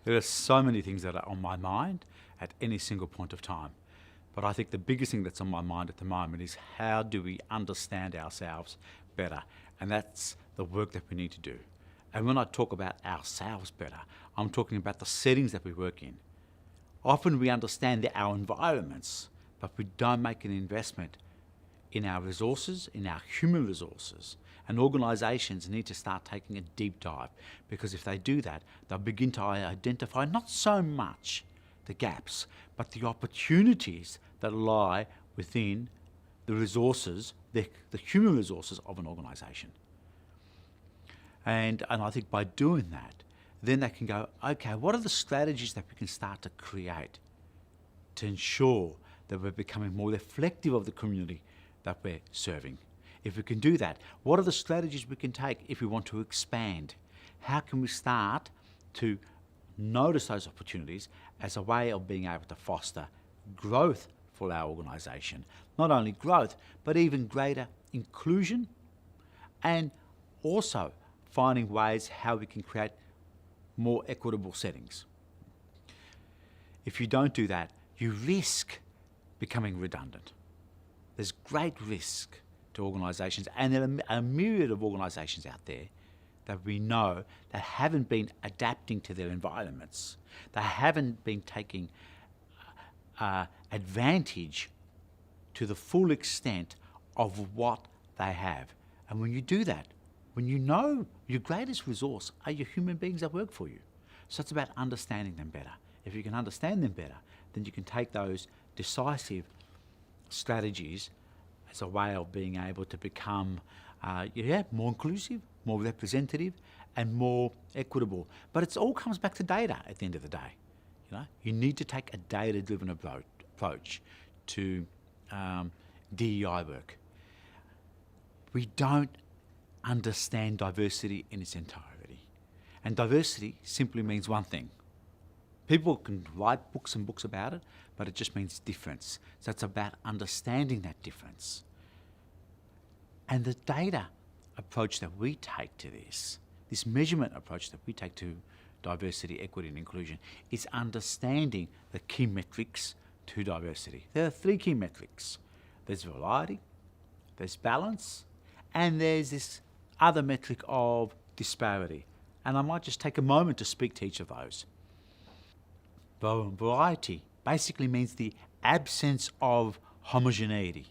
There are so many things that are on my mind at any single point of time. But I think the biggest thing that's on my mind at the moment is how do we understand ourselves better? And that's the work that we need to do. And when I talk about ourselves better, I'm talking about the settings that we work in. Often we understand our environments, but we don't make an investment in our resources, in our human resources. And organisations need to start taking a deep dive, because if they do that, they'll begin to identify not so much the gaps, but the opportunities that lie within the resources, the human resources of an organisation. And I think by doing that, then they can go, okay, what are the strategies that we can start to create to ensure that we're becoming more reflective of the community that we're serving? If we can do that, what are the strategies we can take if we want to expand? How can we start to notice those opportunities as a way of being able to foster growth for our organisation? Not only growth, but even greater inclusion, and also finding ways how we can create more equitable settings. If you don't do that, you risk becoming redundant. There's great risk to organisations, and there are a myriad of organisations out there that we know that haven't been adapting to their environments. They haven't been taking advantage to the full extent of what they have. And when you do that, when you know your greatest resource are your human beings that work for you. So it's about understanding them better. If you can understand them better, then you can take those decisive strategies as a way of being able to become more inclusive, more representative, and more equitable. But it all comes back to data at the end of the day. You need to take a data-driven approach to DEI work. We don't understand diversity in its entirety. And diversity simply means one thing. People can write books and books about it, but it just means difference. So it's about understanding that difference. And the data approach that we take to this measurement approach that we take to diversity, equity and inclusion, is understanding the key metrics to diversity. There are 3 key metrics. There's variety, there's balance, and there's this other metric of disparity. And I might just take a moment to speak to each of those. Variety basically means the absence of homogeneity.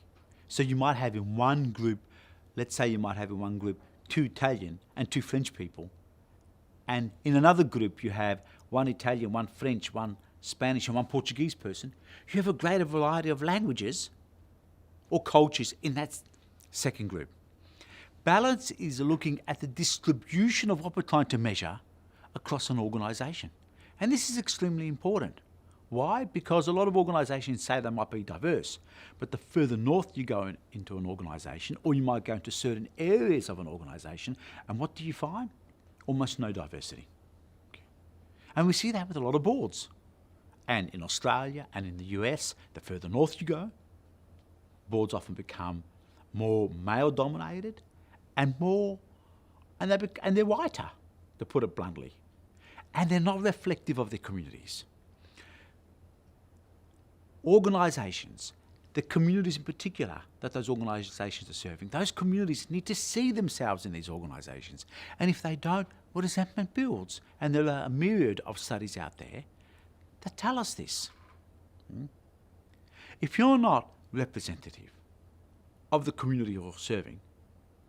So you might have in one group, let's say you might have in one group 2 Italian and 2 French people. And in another group you have 1 Italian, 1 French, 1 Spanish and 1 Portuguese person. You have a greater variety of languages or cultures in that second group. Balance is looking at the distribution of what we're trying to measure across an organisation. And this is extremely important. Why? Because a lot of organisations say they might be diverse, but the further north you go into an organisation, or you might go into certain areas of an organisation, and what do you find? Almost no diversity. Okay. And we see that with a lot of boards. And in Australia and in the US, the further north you go, boards often become more male-dominated and they're whiter, to put it bluntly. And they're not reflective of their communities. Organisations, the communities in particular that those organisations are serving, those communities need to see themselves in these organisations. And if they don't, well, resentment builds. And there are a myriad of studies out there that tell us this. If you're not representative of the community you're serving,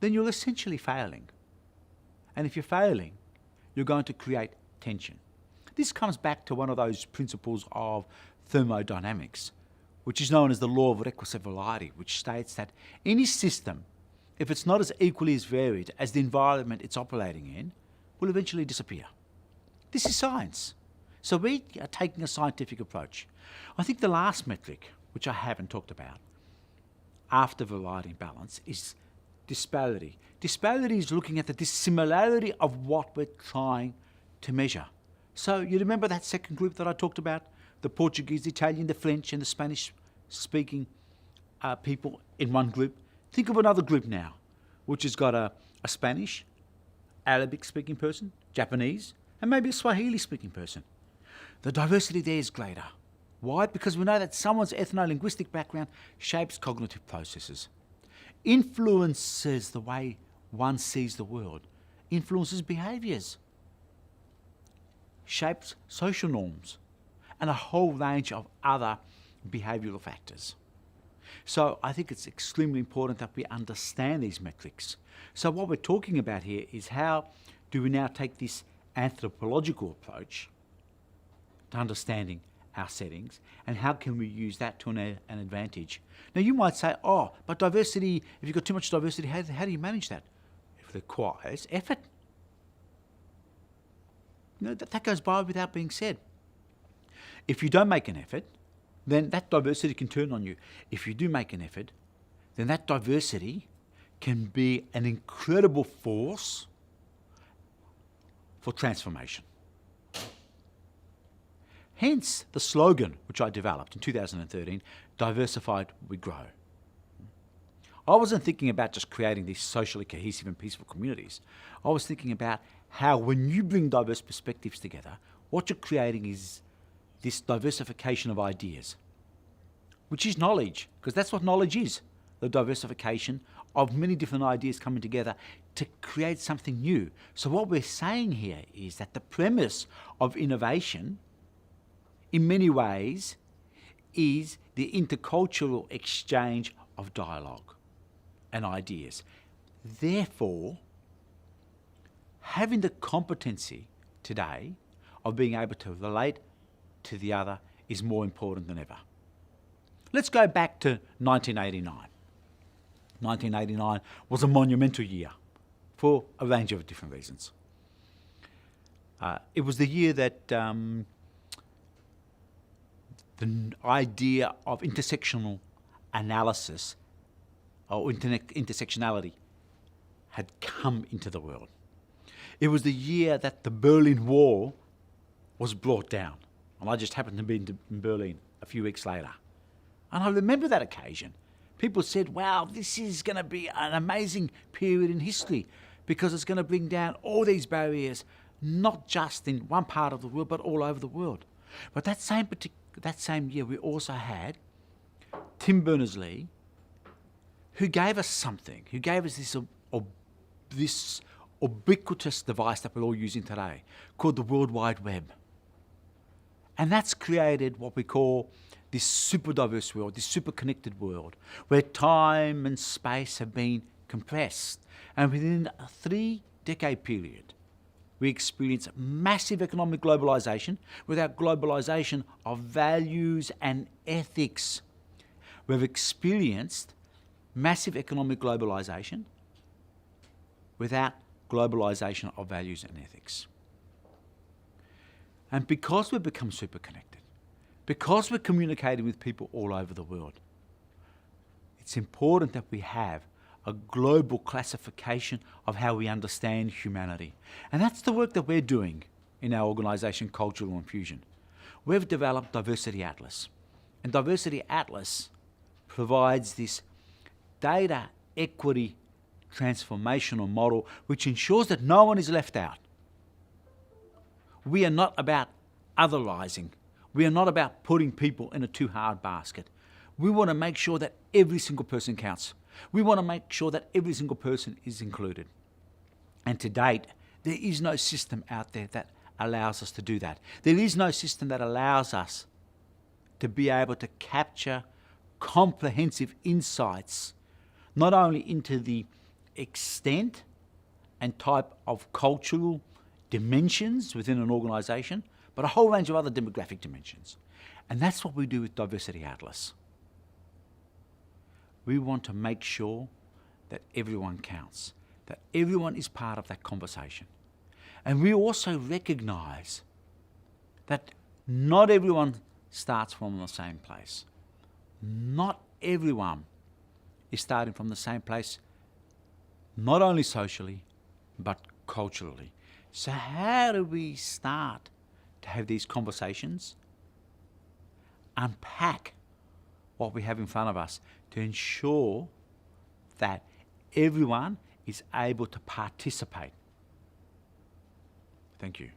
then you're essentially failing. And if you're failing, you're going to create tension. This comes back to one of those principles of thermodynamics, which is known as the law of requisite variety, which states that any system, if it's not as equally as varied as the environment it's operating in, will eventually disappear. This is science. So we are taking a scientific approach. I think the last metric, which I haven't talked about, after variety and balance, is disparity. Disparity is looking at the dissimilarity of what we're trying to measure. So you remember that second group that I talked about? The Portuguese, the Italian, the French and the Spanish-speaking people in one group. Think of another group now, which has got a Spanish, Arabic-speaking person, Japanese, and maybe a Swahili-speaking person. the diversity there is greater. Why? Because we know that someone's ethno-linguistic background shapes cognitive processes, influences the way one sees the world, influences behaviours, shapes social norms, and a whole range of other behavioural factors. So I think it's extremely important that we understand these metrics. So what we're talking about here is how do we now take this anthropological approach to understanding our settings, and how can we use that to an advantage? Now you might say, oh, but diversity, if you've got too much diversity, how do you manage that? It requires effort. That goes by without being said. If you don't make an effort, then that diversity can turn on you. If you do make an effort, then that diversity can be an incredible force for transformation. Hence the slogan which I developed in 2013, diversified we grow. I wasn't thinking about just creating these socially cohesive and peaceful communities. I was thinking about how when you bring diverse perspectives together, what you're creating is this diversification of ideas, which is knowledge, because that's what knowledge is, the diversification of many different ideas coming together to create something new. So what we're saying here is that the premise of innovation, in many ways, is the intercultural exchange of dialogue and ideas. Therefore, having the competency today of being able to relate to the other is more important than ever. Let's go back to 1989. 1989 was a monumental year for a range of different reasons. It was the year that the idea of intersectional analysis or intersectionality had come into the world. It was the year that the Berlin Wall was brought down. And I just happened to be in Berlin a few weeks later. And I remember that occasion. People said, wow, this is going to be an amazing period in history because it's going to bring down all these barriers, not just in one part of the world, but all over the world. But that same year, we also had Tim Berners-Lee, who gave us something, who gave us this ubiquitous device that we're all using today, called the World Wide Web. And that's created what we call this super diverse world, this super connected world, where time and space have been compressed. And within a 3-decade period, we experience massive economic globalization without globalization of values and ethics. We've experienced massive economic globalization without globalization of values and ethics. And because we've become super connected, because we're communicating with people all over the world, it's important that we have a global classification of how we understand humanity. And that's the work that we're doing in our organisation, Cultural Infusion. We've developed Diversity Atlas. And Diversity Atlas provides this data equity transformational model which ensures that no one is left out. We are not about otherizing. We are not about putting people in a too hard basket. We want to make sure that every single person counts. We want to make sure that every single person is included. And to date, there is no system out there that allows us to do that. There is no system that allows us to be able to capture comprehensive insights, not only into the extent and type of cultural dimensions within an organisation, but a whole range of other demographic dimensions. And that's what we do with Diversity Atlas. We want to make sure that everyone counts, that everyone is part of that conversation. And we also recognise that not everyone starts from the same place. Not everyone is starting from the same place, not only socially, but culturally. So how do we start to have these conversations, unpack what we have in front of us to ensure that everyone is able to participate? Thank you.